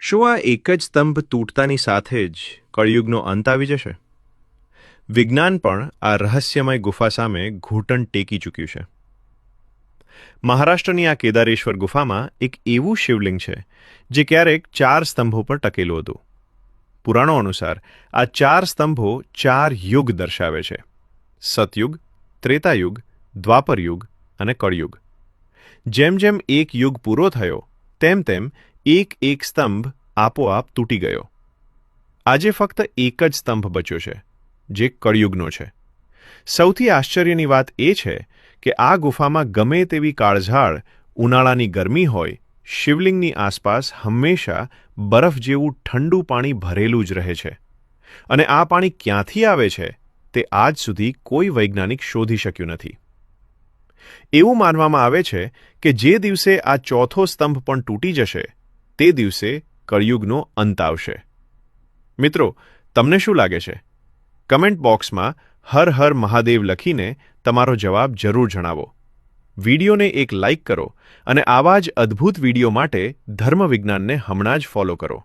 શું આ એક જ સ્તંભ તૂટતાની સાથે જ કળિયુગનો અંત આવી જશે? વિજ્ઞાન પણ આ રહસ્યમય ગુફા સામે ઘૂંટણ ટેકી ચૂક્યું છે. મહારાષ્ટ્રની આ કેદારેશ્વર ગુફામાં એક એવું શિવલિંગ છે જે ક્યારેક 4 સ્તંભો પર ટકેલું હતું. પુરાણો અનુસાર આ 4 સ્તંભો 4 યુગ દર્શાવે છે: સતયુગ, ત્રેતાયુગ, દ્વાપરયુગ અને કળયુગ. જેમ જેમ એક યુગ પૂરો થયો તેમ તેમ એક એક સ્તંભ આપોઆપ તૂટી ગયો. આજે ફક્ત એક જ સ્તંભ બચ્યો છે, જે કળયુગનો છે. સૌથી આશ્ચર્યની વાત એ છે કે આ ગુફામાં ગમે તેવી કાળઝાળ, ઉનાળાની ગરમી હોય, શિવલિંગની આસપાસ હંમેશા બરફ જેવું ઠંડુ પાણી ભરેલું જ રહે છે. અને આ પાણી ક્યાંથી આવે છે તે આજ સુધી કોઈ વૈજ્ઞાનિક શોધી શક્યું નથી. એવું માનવામાં આવે છે કે જે દિવસે આ ચોથો સ્તંભ પણ તૂટી જશે તે દિવસે કળયુગનો અંત આવશે. મિત્રો, તમને શું લાગે છે? કમેન્ટ બોક્સમાં હર હર મહાદેવ લખીને તમારો જવાબ જરૂર જણાવો. વિડીયોને એક લાઇક કરો અને આવા જ અદ્ભુત વિડીયો માટે ધર્મ વિજ્ઞાનને હમણાં જ ફોલો કરો.